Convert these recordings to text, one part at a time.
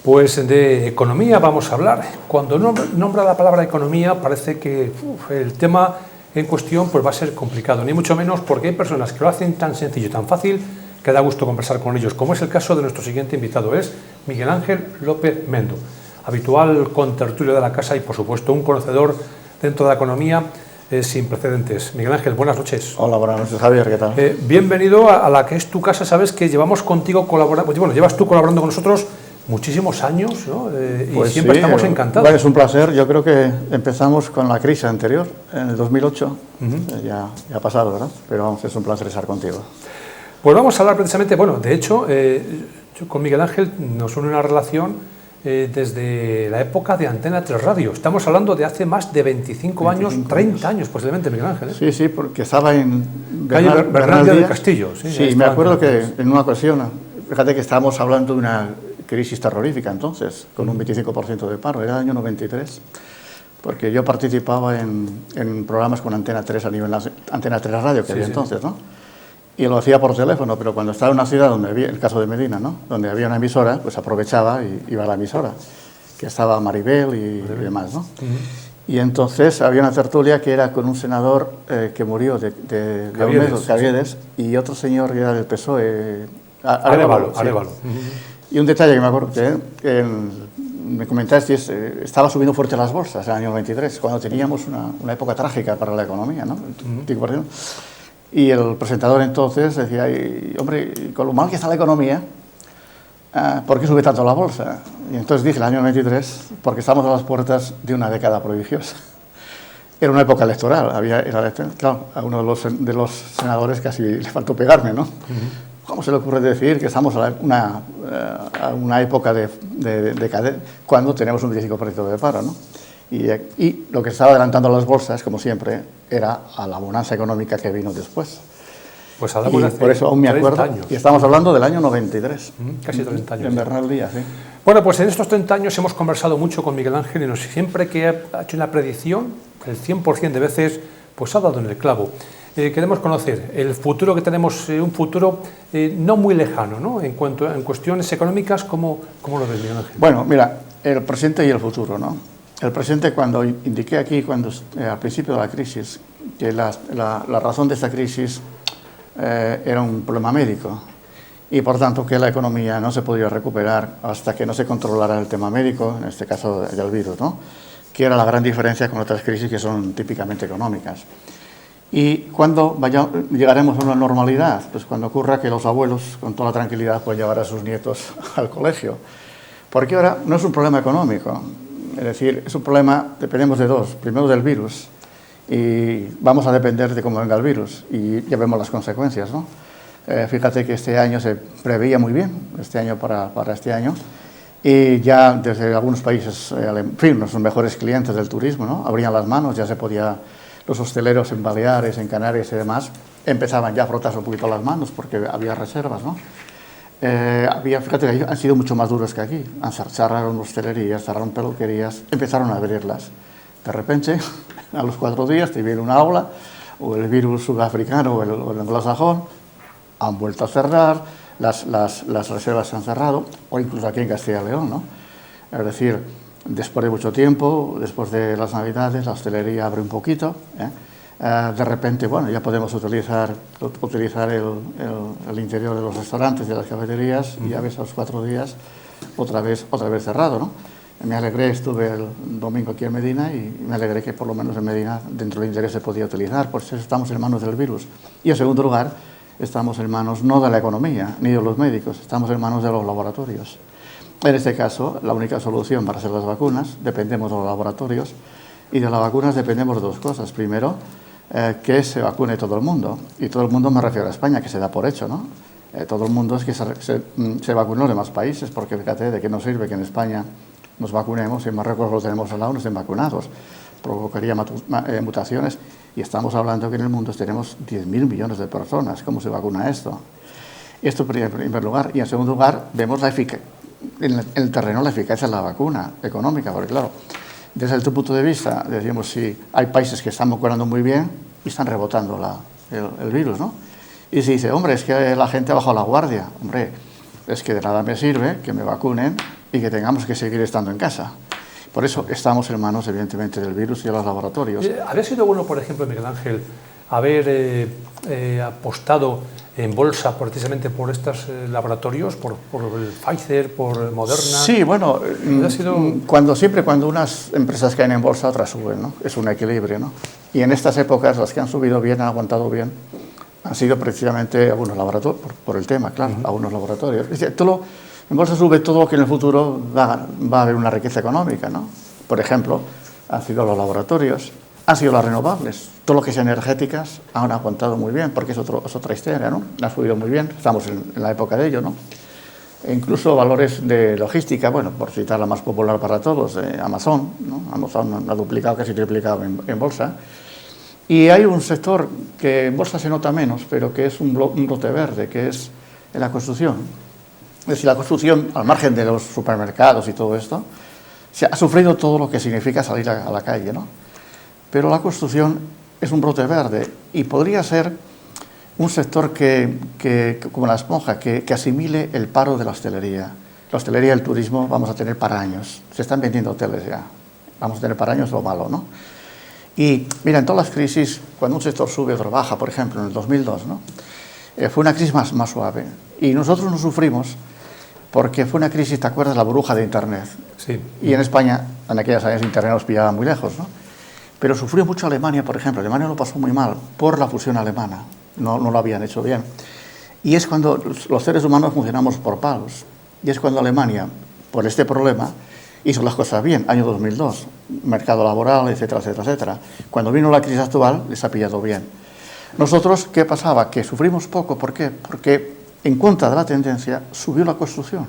Pues de economía vamos a hablar. Cuando nombra la palabra economía parece que el tema en cuestión pues va a ser complicado, ni mucho menos porque hay personas que lo hacen tan sencillo y tan fácil que da gusto conversar con ellos, como es el caso de nuestro siguiente invitado, es Miguel Ángel López Mendo, habitual contertulio de la casa y por supuesto un conocedor dentro de la economía sin precedentes. Miguel Ángel, buenas noches. Hola, buenas noches, Javier, ¿qué tal? Bienvenido a la que es tu casa. Sabes que llevamos contigo colaborando, bueno, llevas tú colaborando con nosotros muchísimos años, ¿no? Pues y siempre sí, estamos encantados. Bueno, es un placer. Yo creo que empezamos con la crisis anterior, en el 2008. Ya ha pasado, ¿verdad? Pero vamos, es un placer estar contigo. Pues vamos a hablar precisamente, bueno, de hecho, yo con Miguel Ángel nos une una relación desde la época de Antena 3 Radio. Estamos hablando de hace más de 25 años, 30 años posiblemente, Miguel Ángel. Sí, sí, porque estaba en calle Bernal del Castillo. Sí, me acuerdo que en una ocasión, fíjate que estábamos hablando de una crisis terrorífica entonces, con un 25% de paro, era el año 93, porque yo participaba en programas con Antena 3 a nivel Antena 3 Radio, que había entonces, ¿no? Y lo hacía por teléfono, pero cuando estaba en una ciudad donde había, el caso de Medina, ¿no? Donde había una emisora, pues aprovechaba y iba a la emisora, que estaba Maribel y demás, ¿no? Y entonces había una tertulia que era con un senador que murió de Caviedes, y otro señor que era del PSOE, Arévalo. Y un detalle que me acuerdo, que me comentaste, estaba subiendo fuerte las bolsas en el año 23, cuando teníamos una época trágica para la economía, ¿no? Y el presentador entonces decía, hombre, con lo mal que está la economía, ¿por qué sube tanto la bolsa? Y entonces dije, el año 23, porque estamos a las puertas de una década prodigiosa. Era una época electoral, claro, a uno de los senadores casi le faltó pegarme, ¿no? ¿Cómo se le ocurre decir que estamos a una época de cuando tenemos un 25% de paro, ¿no? Y lo que estaba adelantando las bolsas, como siempre, era a la bonanza económica que vino después. Pues hablamos de por eso aún me acuerdo. Años. Y estamos hablando del año 93. Casi 30 años. En Bernal Díaz, sí. Bueno, pues en estos 30 años hemos conversado mucho con Miguel Ángel y siempre que ha hecho una predicción, el 100% de veces, pues ha dado en el clavo. Queremos conocer el futuro que tenemos, un futuro no muy lejano, ¿no? En cuestiones económicas, ¿cómo lo ves, Miguel Ángel? Bueno, mira, el presente y el futuro, ¿no? El presente, cuando indiqué aquí, al principio de la crisis, que la razón de esta crisis era un problema médico y, por tanto, que la economía no se podía recuperar hasta que no se controlara el tema médico, en este caso del virus, ¿no? Que era la gran diferencia con otras crisis que son típicamente económicas. ¿Y cuándo llegaremos a una normalidad? Pues cuando ocurra que los abuelos, con toda la tranquilidad, puedan llevar a sus nietos al colegio. Porque ahora no es un problema económico. Es decir, es un problema, dependemos de dos. Primero del virus, y vamos a depender de cómo venga el virus, y ya vemos las consecuencias, ¿no? Fíjate que este año se preveía muy bien, este año para este año, y ya desde algunos países, en fin, los mejores clientes del turismo, ¿no? Abrían las manos, ya se podía, los hosteleros en Baleares, en Canarias y demás, empezaban ya a frotarse un poquito las manos porque había reservas, ¿no? Fíjate que han sido mucho más duros que aquí. Cerraron hostelerías, cerraron peluquerías, empezaron a abrirlas. De repente, a los 4 días te viene una ola, o el virus sudafricano o el anglosajón, han vuelto a cerrar, las reservas se han cerrado, o incluso aquí en Castilla y León, ¿no? Es decir, después de mucho tiempo, después de las Navidades, la hostelería abre un poquito, de repente, bueno, ya podemos utilizar el interior de los restaurantes, de las cafeterías, y ya ves a los 4 días otra vez cerrado, ¿no? Me alegré, estuve el domingo aquí en Medina y me alegré que por lo menos en Medina dentro del interior se podía utilizar, por eso estamos en manos del virus. Y en segundo lugar, estamos en manos no de la economía ni de los médicos, estamos en manos de los laboratorios. En este caso, la única solución para hacer las vacunas, dependemos de los laboratorios, y de las vacunas dependemos de dos cosas. Primero, que se vacune todo el mundo, y todo el mundo me refiero a España, que se da por hecho, ¿no? Todo el mundo es que se vacune en los demás países, porque fíjate de qué nos sirve que en España nos vacunemos y en Marruecos lo tenemos al lado, no estén vacunados, provocaría mutaciones, y estamos hablando que en el mundo tenemos 10.000 millones de personas. ¿Cómo se vacuna esto? Esto en primer lugar, y en segundo lugar vemos en el terreno la eficacia de la vacuna económica, porque claro, desde tu punto de vista, decimos, si hay países que están vacunando muy bien y están rebotando el virus, ¿no? Y se dice, hombre, es que la gente ha bajado la guardia. Hombre, es que de nada me sirve que me vacunen y que tengamos que seguir estando en casa. Por eso estamos en manos, evidentemente, del virus y de los laboratorios. ¿Habría sido bueno, por ejemplo, Miguel Ángel, haber apostado en bolsa precisamente por estos laboratorios, por el Pfizer, por Moderna? Sí, bueno, siempre cuando unas empresas caen en bolsa, otras suben, ¿no? Es un equilibrio, ¿no? Y en estas épocas, las que han subido bien, han aguantado bien, han sido precisamente algunos laboratorios, por el tema, claro, algunos laboratorios. Es decir, en bolsa sube todo lo que en el futuro va a haber una riqueza económica, ¿no? Por ejemplo, han sido los laboratorios, han sido las renovables, todo lo que es energéticas han aguantado muy bien, porque es otra historia, ¿no? Ha subido muy bien, estamos en la época de ello, ¿no? E incluso valores de logística, bueno, por citar la más popular para todos, Amazon, ¿no? Amazon ha duplicado, casi triplicado en bolsa. Y hay un sector que en bolsa se nota menos, pero que es un brote verde, que es la construcción. Es decir, la construcción, al margen de los supermercados y todo esto, ha sufrido todo lo que significa salir a la calle, ¿no? Pero la construcción es un brote verde y podría ser un sector como la esponja, que asimile el paro de la hostelería. La hostelería y el turismo vamos a tener para años. Se están vendiendo hoteles ya. Vamos a tener para años lo malo, ¿no? Y mira, en todas las crisis, cuando un sector sube o baja, por ejemplo, en el 2002, ¿no? Fue una crisis más suave. Y nosotros no sufrimos porque fue una crisis, ¿te acuerdas? La burbuja de Internet. Sí. Y en España, en aquellas años, Internet nos pillaba muy lejos, ¿no? Pero sufrió mucho Alemania, por ejemplo. Alemania lo pasó muy mal por la fusión alemana. No lo habían hecho bien. Y es cuando los seres humanos funcionamos por palos. Y es cuando Alemania, por este problema, hizo las cosas bien. Año 2002, mercado laboral, etcétera, etcétera, etcétera. Cuando vino la crisis actual, les ha pillado bien. Nosotros, ¿qué pasaba? Que sufrimos poco. ¿Por qué? Porque en contra de la tendencia subió la construcción.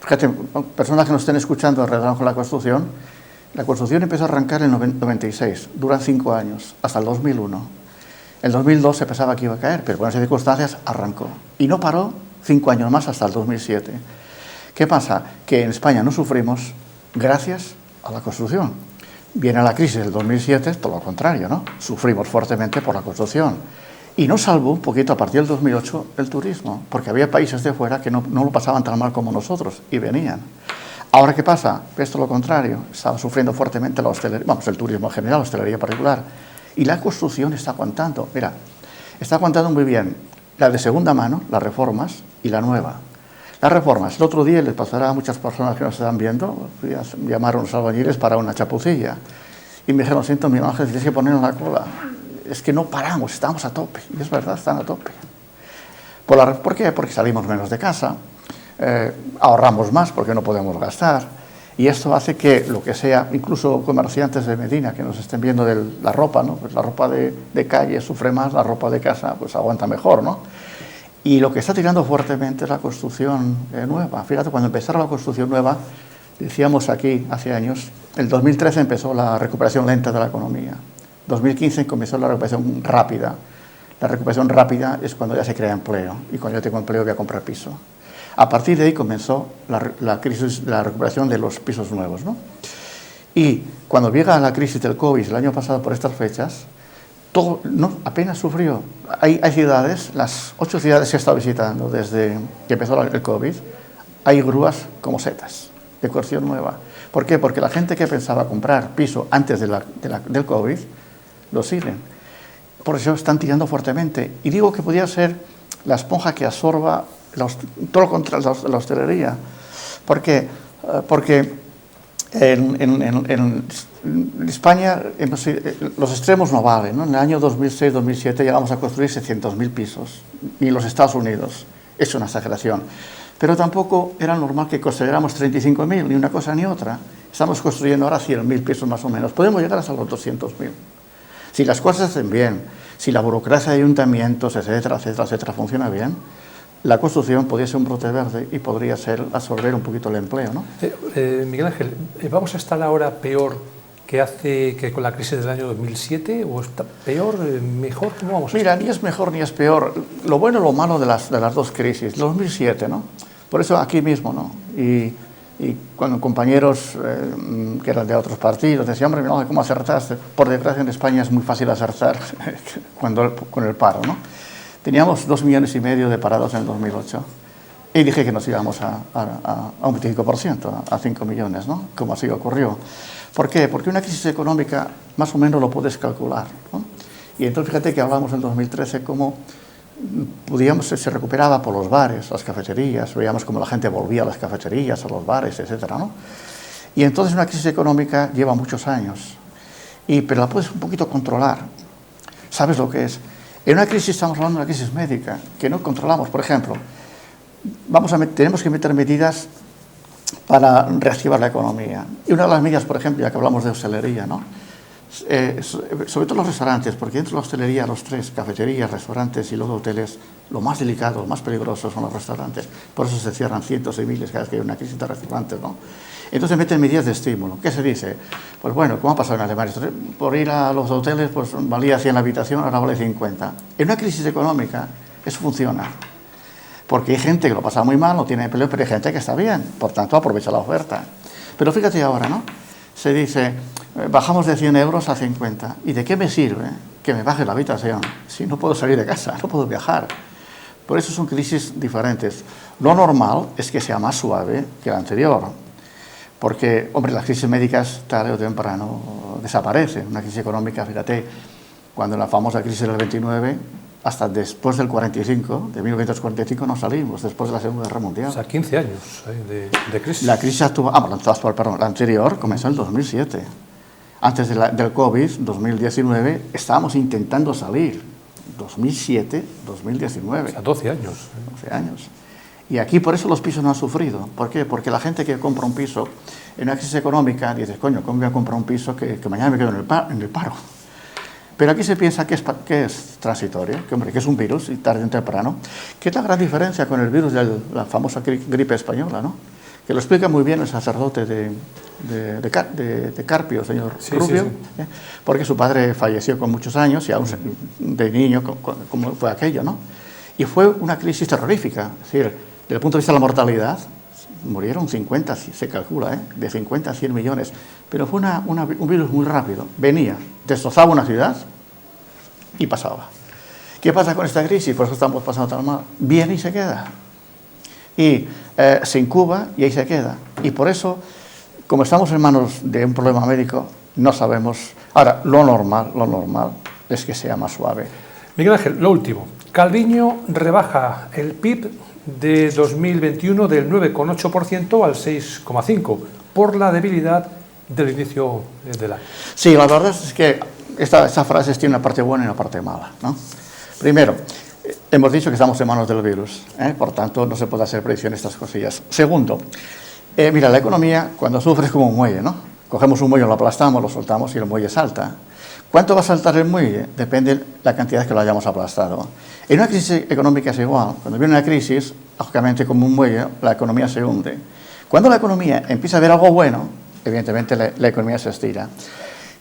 Fíjate, personas que nos estén escuchando alrededor con la construcción empezó a arrancar en el 96, dura 5 años, hasta el 2001. En el 2002 se pensaba que iba a caer, pero por esas circunstancias arrancó. Y no paró 5 años más hasta el 2007. ¿Qué pasa? Que en España no sufrimos gracias a la construcción. Viene la crisis del 2007, todo lo contrario, ¿no? Sufrimos fuertemente por la construcción. Y nos salvó un poquito a partir del 2008 el turismo, porque había países de fuera que no lo pasaban tan mal como nosotros y venían. Ahora, ¿qué pasa? Esto es lo contrario. Estaba sufriendo fuertemente la hostelería, vamos, el turismo en general, la hostelería particular. Y la construcción está aguantando. Mira, está aguantando muy bien la de segunda mano, las reformas, y la nueva. Las reformas, el otro día les pasará a muchas personas que nos están viendo, llamaron a los albañiles para una chapucilla. Y me dijeron, siento, Miguel Ángel, tienes que poner en la cola. Es que no paramos, estamos a tope. Y es verdad, están a tope. ¿Por qué? Porque salimos menos de casa, ahorramos más porque no podemos gastar. Y esto hace que lo que sea, incluso comerciantes de Medina que nos estén viendo de la ropa, ¿no? Pues la ropa de calle sufre más, la ropa de casa pues aguanta mejor, ¿no? Y lo que está tirando fuertemente es la construcción nueva. Fíjate, cuando empezaron la construcción nueva, decíamos aquí hace años, en 2013 empezó la recuperación lenta de la economía. 2015 comenzó la recuperación rápida. La recuperación rápida es cuando ya se crea empleo, y cuando yo tengo empleo voy a comprar piso. A partir de ahí comenzó la crisis, la recuperación de los pisos nuevos, ¿no? Y cuando llega la crisis del COVID el año pasado por estas fechas, todo apenas sufrió. Hay ciudades, las 8 ciudades que he estado visitando desde que empezó el COVID, hay grúas como setas, de construcción nueva. ¿Por qué? Porque la gente que pensaba comprar piso antes del COVID, lo siguen. Por eso están tirando fuertemente. Y digo que podría ser la esponja que absorba todo contra la hostelería. ¿Por qué? Porque en España los extremos no valen, ¿no? En el año 2006-2007 llegamos a construir 600.000 pisos. Y en los Estados Unidos es una exageración. Pero tampoco era normal que construyéramos 35.000, ni una cosa ni otra. Estamos construyendo ahora 100.000 pisos más o menos. Podemos llegar hasta los 200.000. Si las cosas se hacen bien, si la burocracia de ayuntamientos, etcétera, etcétera, etcétera, funciona bien, la construcción podría ser un brote verde y podría ser absorber un poquito el empleo, ¿no? Miguel Ángel, ¿vamos a estar ahora peor que con la crisis del año 2007? ¿O está peor, mejor? ¿Cómo vamos a estar? Mira, ni es mejor ni es peor. Lo bueno y lo malo de las dos crisis. 2007, ¿no? Por eso aquí mismo, ¿no? Y cuando compañeros que eran de otros partidos decían, hombre, no, ¿cómo acertaste? Por desgracia en España es muy fácil acertar con el paro, ¿no? Teníamos 2,5 millones de parados en el 2008 Y dije que nos íbamos a un 25%, a 5 millones, ¿no? Como así ocurrió. ¿Por qué? Porque una crisis económica más o menos lo puedes calcular, ¿no? Y entonces fíjate que hablamos en 2013 cómo se recuperaba por los bares, las cafeterías, veíamos cómo la gente volvía a las cafeterías, a los bares, etcétera, ¿no? Y entonces una crisis económica lleva muchos años, pero la puedes un poquito controlar. ¿Sabes lo que es? En una crisis estamos hablando de una crisis médica, que no controlamos. Por ejemplo, tenemos que meter medidas para reactivar la economía. Y una de las medidas, por ejemplo, ya que hablamos de hostelería, ¿no? Sobre todo los restaurantes, porque dentro de la hostelería, los tres, cafeterías, restaurantes y los hoteles, lo más delicado, lo más peligroso son los restaurantes. Por eso se cierran cientos y miles cada vez que hay una crisis de restaurantes, ¿no? Entonces meten medidas de estímulo. ¿Qué se dice? Pues bueno, ¿cómo ha pasado en Alemania? Por ir a los hoteles, pues valía 100 la habitación, ahora vale 50. En una crisis económica eso funciona. Porque hay gente que lo pasa muy mal, no tiene empleo, pero hay gente que está bien, por tanto aprovecha la oferta. Pero fíjate ahora, ¿no? Se dice, bajamos de 100 euros a 50. ¿Y de qué me sirve que me baje la habitación si no puedo salir de casa, no puedo viajar? Por eso son crisis diferentes. Lo normal es que sea más suave que la anterior. Porque, hombre, las crisis médicas tarde o temprano desaparecen. Una crisis económica, fíjate, cuando en la famosa crisis del 29, hasta después del 45, de 1945 no salimos, después de la Segunda Guerra Mundial. O sea, 15 años de crisis. La crisis actual, la anterior comenzó en el 2007. Antes del COVID, 2019, estábamos intentando salir. 2007, 2019. O sea, 12 años. 12 años. Y aquí por eso los pisos no han sufrido. ¿Por qué? Porque la gente que compra un piso en una crisis económica dice, coño, ¿cómo voy a comprar un piso que mañana me quedo en el paro? Pero aquí se piensa que es transitorio, que es un virus, y tarde o temprano. ¿Qué es la gran diferencia con el virus de la famosa gripe española, ¿no? Que lo explica muy bien el sacerdote de Carpio, señor Rubio, sí. Porque su padre falleció con muchos años y aún de niño, como fue aquello, ¿no? Y fue una crisis terrorífica, es decir, desde el punto de vista de la mortalidad, murieron 50, se calcula, de 50 a 100 millones, pero fue un virus muy rápido, venía, destrozaba una ciudad y pasaba. ¿Qué pasa con esta crisis? Por eso estamos pasando tan mal. Viene y se queda. Y se incuba y ahí se queda. Y por eso, como estamos en manos de un problema médico, no sabemos. Ahora, lo normal es que sea más suave. Miguel Ángel, lo último. Calviño rebaja el PIB de 2021 del 9,8% al 6,5% por la debilidad del inicio del año. Sí, la verdad es que esta frase tiene una parte buena y una parte mala, ¿no? Primero, hemos dicho que estamos en manos del virus, por tanto no se puede hacer predicción de estas cosillas. Segundo, mira, la economía cuando sufre es como un muelle, ¿no? Cogemos un muelle, lo aplastamos, lo soltamos y el muelle salta. ¿Cuánto va a saltar el muelle? Depende de la cantidad que lo hayamos aplastado. En una crisis económica es igual. Cuando viene una crisis, lógicamente como un muelle, la economía se hunde. Cuando la economía empieza a ver algo bueno, evidentemente la economía se estira.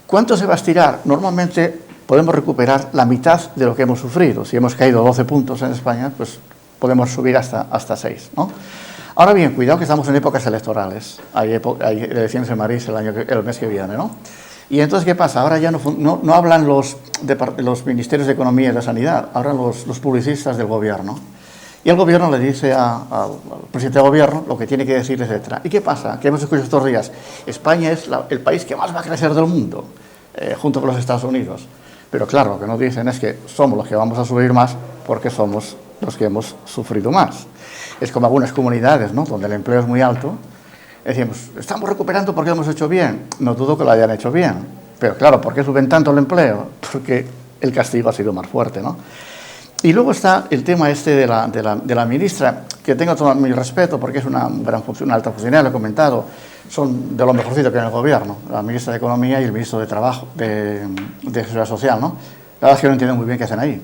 ¿Cuánto se va a estirar? Normalmente podemos recuperar la mitad de lo que hemos sufrido. Si hemos caído 12 puntos en España, pues podemos subir hasta 6, ¿no? Ahora bien, cuidado que estamos en épocas electorales. Hay elecciones en Madrid el mes que viene, ¿no? Y entonces, ¿qué pasa? Ahora ya no hablan los ministerios de Economía y de Sanidad, hablan los publicistas del gobierno. Y el gobierno le dice al presidente del gobierno lo que tiene que decir, etc. ¿Y qué pasa? Que hemos escuchado estos días. España es el país que más va a crecer del mundo, junto con los Estados Unidos. Pero claro, lo que nos dicen es que somos los que vamos a subir más porque somos los que hemos sufrido más. Es como algunas comunidades, ¿no?, donde el empleo es muy alto. Decimos, estamos recuperando porque lo hemos hecho bien. No dudo que lo hayan hecho bien. Pero claro, ¿por qué suben tanto el empleo? Porque el castigo ha sido más fuerte, ¿no? Y luego está el tema de la ministra, que tengo todo mi respeto porque es una alta funcionaria, lo he comentado, son de lo mejorcito que hay en el gobierno, la ministra de Economía y el ministro de Trabajo, de Seguridad Social, ¿no? La verdad es que no entiendo muy bien qué hacen ahí,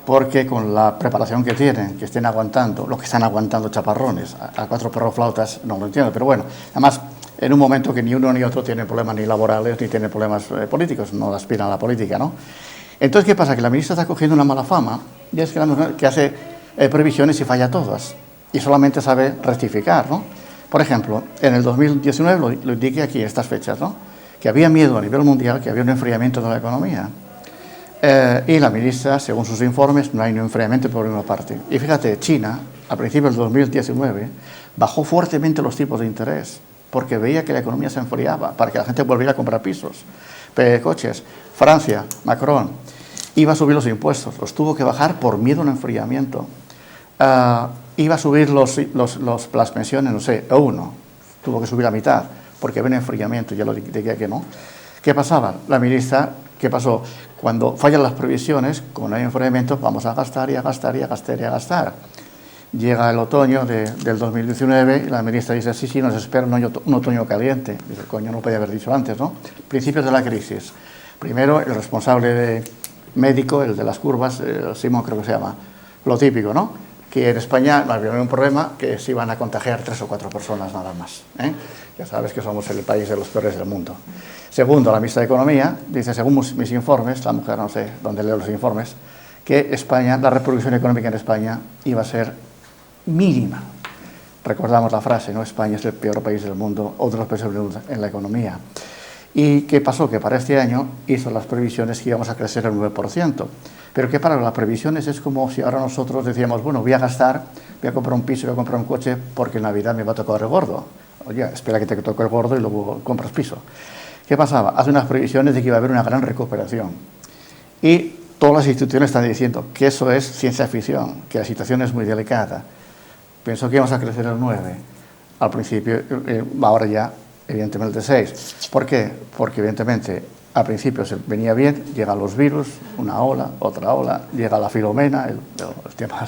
porque con la preparación que tienen, que estén aguantando, lo que están aguantando chaparrones, a 4 perroflautas, no lo entiendo, pero bueno, además en un momento que ni uno ni otro tienen problemas ni laborales ni tienen problemas políticos, no aspiran a la política, ¿no? Entonces, ¿qué pasa? Que la ministra está cogiendo una mala fama y es que hace previsiones y falla todas y solamente sabe rectificar, ¿no? Por ejemplo, en el 2019, lo indiqué aquí en estas fechas, ¿no?, que había miedo a nivel mundial, que había un enfriamiento de la economía. Y la ministra, según sus informes, no hay un enfriamiento por ninguna parte. Y fíjate, China a principios del 2019, bajó fuertemente los tipos de interés, porque veía que la economía se enfriaba, para que la gente volviera a comprar pisos, coches. Francia, Macron, iba a subir los impuestos, los tuvo que bajar por miedo a un enfriamiento. Iba a subir las pensiones, no sé, a uno, tuvo que subir a mitad, porque había un enfriamiento, ya lo dije que no. ¿Qué pasaba? La ministra, ¿qué pasó? Cuando fallan las previsiones, con el enfriamiento, vamos a gastar y a gastar y a gastar y a gastar. Llega el otoño del 2019 y la ministra dice, sí, nos espera un otoño caliente. Dice, coño, no lo podía haber dicho antes, ¿no? Principios de la crisis. Primero, el responsable médico, el de las curvas, Simón creo que se llama, lo típico, ¿no? Que en España no había un problema, que se iban a contagiar 3 o 4 personas nada más. Ya sabes que somos el país de los peores del mundo. Segundo, la ministra de Economía dice, según mis informes, la mujer no sé dónde leo los informes, que España, la reproducción económica en España iba a ser mínima. Recordamos la frase, ¿no? España es el peor país del mundo, otro de los países del mundo en la economía. ¿Y qué pasó? Que para este año hizo las previsiones que íbamos a crecer el 9%. Pero que para las previsiones es como si ahora nosotros decíamos, bueno, voy a gastar, voy a comprar un piso, voy a comprar un coche, porque en Navidad me va a tocar el gordo. Oye, espera que te toque el gordo y luego compras piso. ¿Qué pasaba? Hace unas previsiones de que iba a haber una gran recuperación. Y todas las instituciones están diciendo que eso es ciencia ficción, que la situación es muy delicada. Pensó que íbamos a crecer el 9%. Al principio, ahora ya, evidentemente, el 6%. ¿Por qué? Porque, evidentemente, al principio se venía bien, llegan los virus, una ola, otra ola, llega la Filomena, el tema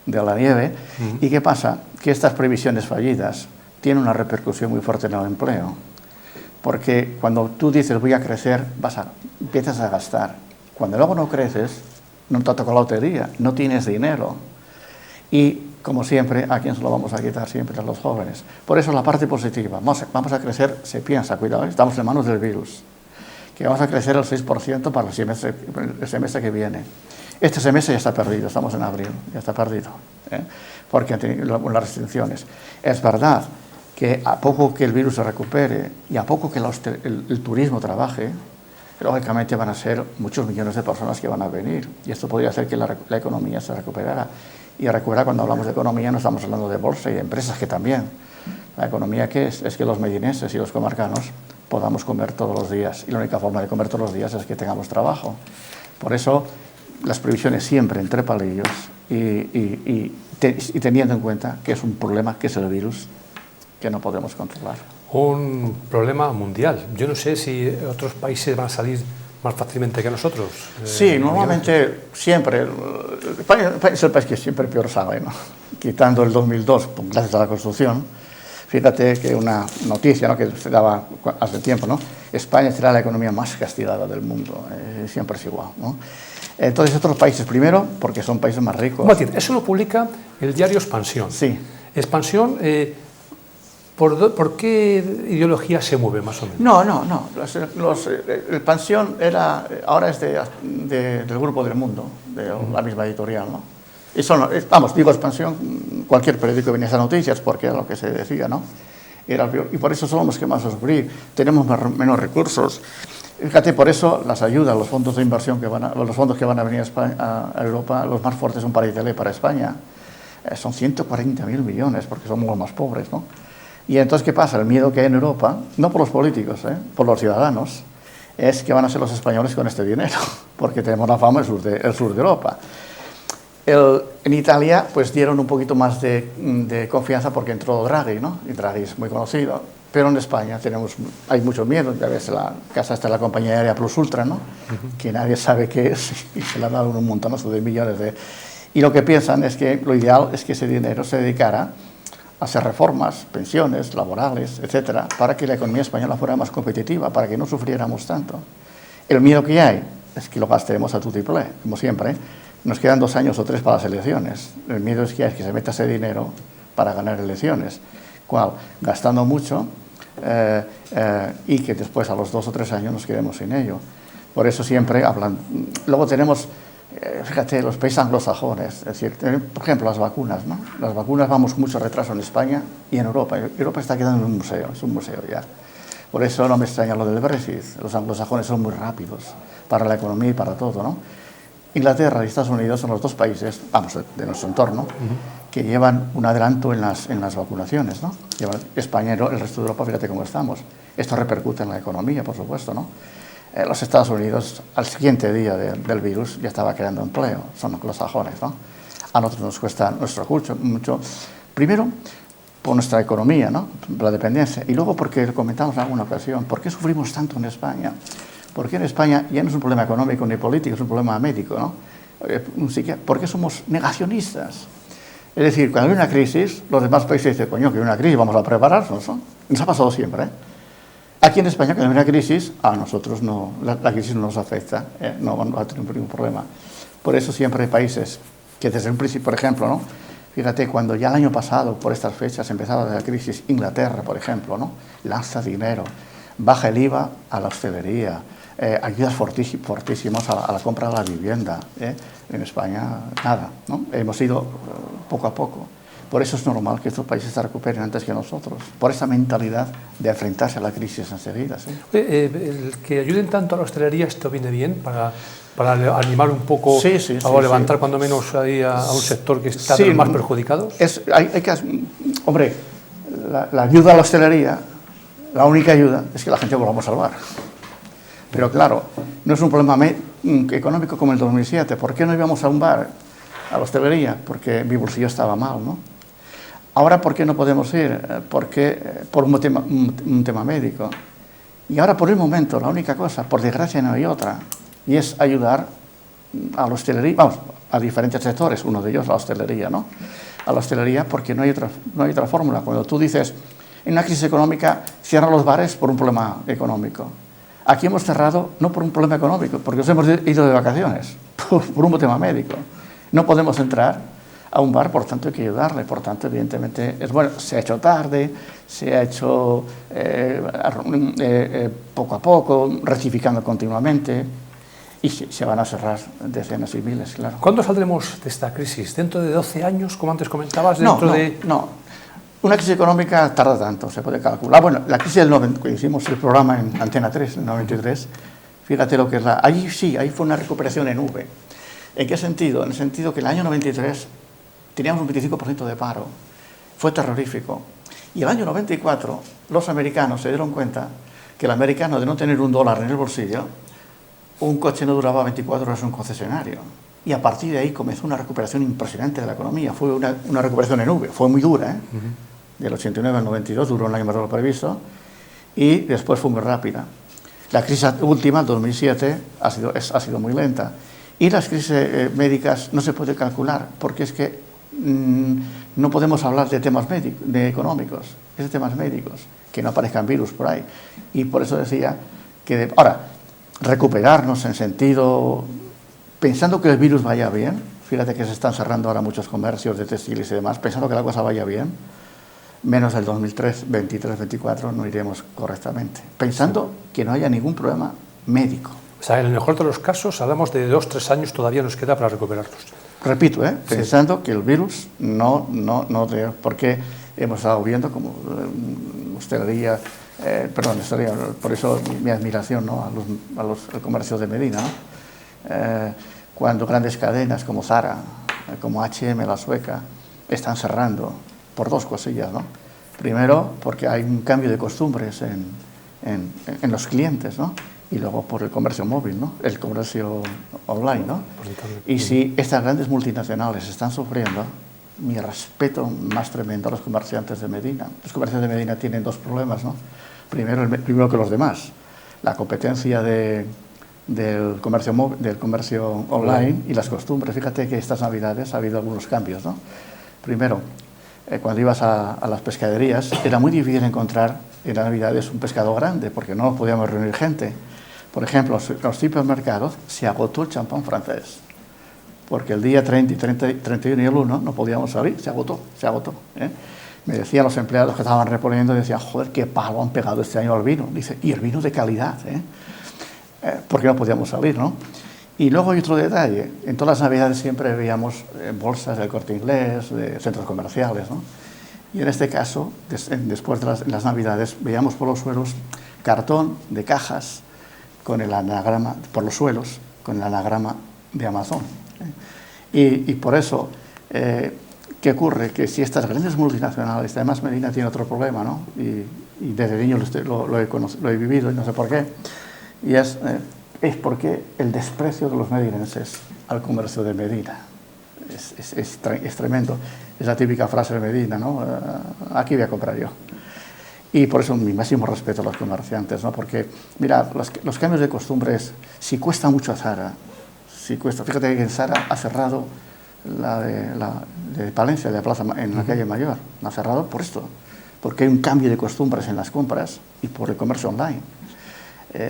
de la nieve. ¿Y qué pasa? Que estas previsiones fallidas tienen una repercusión muy fuerte en el empleo. Porque cuando tú dices voy a crecer, empiezas a gastar. Cuando luego no creces, no te toca la lotería, no tienes dinero. Y, como siempre, ¿a quién se lo vamos a quitar? Siempre a los jóvenes. Por eso la parte positiva, vamos a crecer, se piensa, cuidado, estamos en manos del virus, que vamos a crecer el 6% para el semestre que viene. Este semestre ya está perdido, estamos en abril, ya está perdido, porque han tenido las restricciones. Es verdad que a poco que el virus se recupere y a poco que el turismo trabaje, lógicamente van a ser muchos millones de personas que van a venir, y esto podría hacer que la economía se recuperara. Y recuerda, cuando hablamos de economía no estamos hablando de bolsa y de empresas, que también. La economía, ¿qué es? Es que los medineses y los comarcanos podamos comer todos los días, y la única forma de comer todos los días es que tengamos trabajo. Por eso, las previsiones siempre entre palillos y teniendo en cuenta que es un problema, que es el virus, que no podemos controlar. Un problema mundial. Yo no sé si otros países van a salir más fácilmente que nosotros. Sí, normalmente siempre. España es el país que siempre peor sale, ¿no? Quitando el 2002, gracias a la construcción. Fíjate que una noticia, ¿no?, que se daba hace tiempo, ¿no? España será la economía más castigada del mundo, siempre es igual, ¿no? Entonces, otros países, primero, porque son países más ricos. Matías, eso lo publica el diario Expansión. Sí. Expansión, ¿por qué ideología se mueve, más o menos? No. Expansión ahora es del Grupo del Mundo, de la misma editorial, ¿no? Y digo Expansión, cualquier periódico venía a noticias porque era lo que se decía, ¿no? Y por eso somos los que más sufrir, tenemos menos recursos. Fíjate, por eso las ayudas, los fondos de inversión los fondos que van a venir a Europa, los más fuertes son para Italia y para España. Son 140.000 millones, porque somos los más pobres, ¿no? Y entonces, ¿qué pasa? El miedo que hay en Europa, no por los políticos, por los ciudadanos, es que van a ser los españoles con este dinero, porque tenemos la fama del sur de Europa. En Italia, pues dieron un poquito más de confianza porque entró Draghi, ¿no? Y Draghi es muy conocido. Pero en España hay mucho miedo. Ya ves, la casa está la compañía aérea Plus Ultra, ¿no? Que nadie sabe qué es, y se le ha dado un montonazo de millones de... Y lo que piensan es que lo ideal es que ese dinero se dedicara a hacer reformas, pensiones, laborales, etcétera, para que la economía española fuera más competitiva, para que no sufriéramos tanto. El miedo que hay es que lo gastemos a tutiplé, como siempre. Nos quedan 2 años o 3 para las elecciones. El miedo es que se meta ese dinero para ganar elecciones. ¿Cuál? Gastando mucho y que después a los 2 o 3 años nos quedemos sin ello. Por eso siempre hablan. Luego tenemos, fíjate, los países anglosajones, es decir, por ejemplo, las vacunas, ¿no? Las vacunas vamos con mucho retraso en España y en Europa. Europa está quedando en un museo, es un museo ya. Por eso no me extraña lo del Brexit. Los anglosajones son muy rápidos para la economía y para todo, ¿no? Inglaterra y Estados Unidos son los 2 países, vamos, de nuestro entorno, que llevan un adelanto en las vacunaciones, ¿no? Llevan España y el resto de Europa, fíjate cómo estamos. Esto repercute en la economía, por supuesto, ¿no? Los Estados Unidos, al siguiente día del virus, ya estaba creando empleo, son los sajones, ¿no? A nosotros nos cuesta nuestro curso mucho, primero, por nuestra economía, ¿no? La dependencia, y luego porque comentamos en alguna ocasión, ¿por qué sufrimos tanto en España? Porque en España ya no es un problema económico ni político, es un problema médico, ¿no? ¿Por qué somos negacionistas? Es decir, cuando hay una crisis, los demás países dicen, coño, que hay una crisis, vamos a prepararnos, ¿no? Nos ha pasado siempre, ¿eh? Aquí en España, cuando hay una crisis, a nosotros no, la crisis no nos afecta, no vamos a tener ningún problema. Por eso siempre hay países que desde un principio, por ejemplo, ¿no? Fíjate, cuando ya el año pasado, por estas fechas, empezaba la crisis, Inglaterra, por ejemplo, ¿no? Lanza dinero, baja el IVA a la hostelería, ayudas fortísimas a la compra de la vivienda. En España, nada, ¿no? Hemos ido poco a poco. Por eso es normal que estos países se recuperen antes que nosotros, por esa mentalidad de enfrentarse a la crisis enseguida. ¿Sí? El que ayuden tanto a la hostelería, ¿esto viene bien para animar un poco, o levantar cuando menos ahí a un sector que está de los más perjudicados? Hombre, la ayuda a la hostelería, la única ayuda es que la gente volvamos a salvar. Pero claro, no es un problema económico como el 2007. ¿Por qué no íbamos a un bar, a la hostelería? Porque mi bolsillo estaba mal, ¿no? Ahora, ¿por qué no podemos ir? Por un tema médico. Y ahora, por el momento, la única cosa, por desgracia no hay otra, y es ayudar a la hostelería, vamos, a diferentes sectores, uno de ellos la hostelería, ¿no? A la hostelería porque no hay otra fórmula. Cuando tú dices, en una crisis económica, cierra los bares por un problema económico. Aquí hemos cerrado no por un problema económico, porque nos hemos ido de vacaciones, por un tema médico. No podemos entrar a un bar, por tanto hay que ayudarle, por tanto evidentemente es bueno, se ha hecho tarde, se ha hecho poco a poco, rectificando continuamente, y se van a cerrar decenas y miles, claro. ¿Cuándo saldremos de esta crisis? ¿Dentro de 12 años, como antes comentabas? No. Una crisis económica tarda tanto, se puede calcular. Bueno, la crisis del 90, que hicimos el programa en Antena 3, en el 93, fíjate lo que es ahí fue una recuperación en V. ¿En qué sentido? En el sentido que el año 93 teníamos un 25% de paro, fue terrorífico. Y el año 94 los americanos se dieron cuenta que el americano, de no tener $1 en el bolsillo, un coche no duraba 24 horas en un concesionario. Y a partir de ahí comenzó una recuperación impresionante de la economía. Fue una recuperación en V, fue muy dura, ¿eh? Del 89 al 92, duró un año más de lo previsto, y después fue muy rápida. La crisis última, el 2007, ha sido muy lenta. Y las crisis médicas no se puede calcular, porque es que no podemos hablar de temas económicos, es de temas médicos, que no aparezcan virus por ahí. Y por eso decía que, ahora, recuperarnos en sentido, pensando que el virus vaya bien, fíjate que se están cerrando ahora muchos comercios de textiles y demás, pensando que la cosa vaya bien, menos el 2023-24 no iremos correctamente, pensando que no haya ningún problema médico. O sea, en el mejor de los casos, hablamos de 2-3 años todavía nos queda para recuperarnos. Repito, pensando que el virus porque hemos estado viendo como hostelería, por eso mi admiración, ¿no? al comercio de Medina, ¿no? Cuando grandes cadenas como Zara, como H&M, la sueca, están cerrando por dos cosillas, ¿no? Primero, porque hay un cambio de costumbres en los clientes, ¿no? Y luego por el comercio móvil, ¿no? El comercio online, ¿no? Y si estas grandes multinacionales están sufriendo, mi respeto más tremendo a los comerciantes de Medina. Los comerciantes de Medina tienen dos problemas, ¿no? Primero que los demás, la competencia del comercio online y las costumbres. Fíjate que estas Navidades ha habido algunos cambios, ¿no? Primero, cuando ibas a las pescaderías, era muy difícil encontrar en las Navidades un pescado grande, porque no podíamos reunir gente. Por ejemplo, en los supermercados se agotó el champán francés, porque el día 30, 31 y el 1 no podíamos salir, se agotó. Me decían los empleados que estaban reponiendo, decían, joder, qué palo han pegado este año al vino. Dice, y el vino de calidad, porque no podíamos salir, ¿no? Y luego hay otro detalle, en todas las Navidades siempre veíamos bolsas del Corte Inglés, de centros comerciales, ¿no? Y en este caso, después de las Navidades, veíamos por los suelos cartón de cajas con el anagrama, por los suelos, con el anagrama de Amazon. Y por eso, ¿Qué ocurre? Que si estas grandes multinacionales, además Medina tiene otro problema, ¿no? Y desde niño lo he vivido y no sé por qué, y es porque el desprecio de los medinenses al comercio de Medina es tremendo. Es la típica frase de Medina, ¿no? Aquí voy a comprar yo. Y por eso mi máximo respeto a los comerciantes, ¿no? Porque, mira, los cambios de costumbres, si cuesta mucho a Zara, fíjate que en Zara ha cerrado la de Palencia, de Plaza, en la calle Mayor, la ha cerrado por esto, porque hay un cambio de costumbres en las compras y por el comercio online.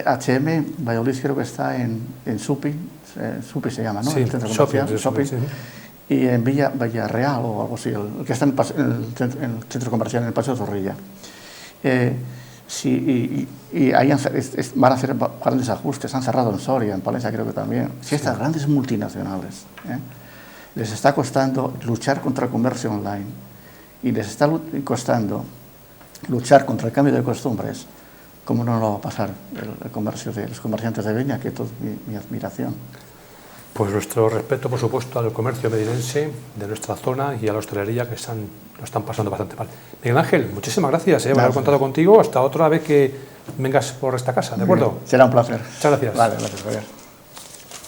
H&M, Valladolid creo que está en Supi se llama, ¿no? Sí, el centro comercial, shopping. Sí. Y en Villarreal o algo así, el que está en el centro comercial, en el Paseo Zorrilla. Sí, y ahí van a hacer grandes ajustes, han cerrado en Soria, en Palencia creo que también. Si estas grandes multinacionales les está costando luchar contra el comercio online y les está costando luchar contra el cambio de costumbres, ¿cómo no lo va a pasar el comercio de los comerciantes de Beña? Que es mi admiración. Pues nuestro respeto, por supuesto, al comercio medinense de nuestra zona y a la hostelería que lo están pasando bastante mal. Miguel Ángel, muchísimas gracias por haber contado contigo. Hasta otra vez que vengas por esta casa, ¿de acuerdo? Será un placer. Muchas gracias. Vale, gracias, Javier.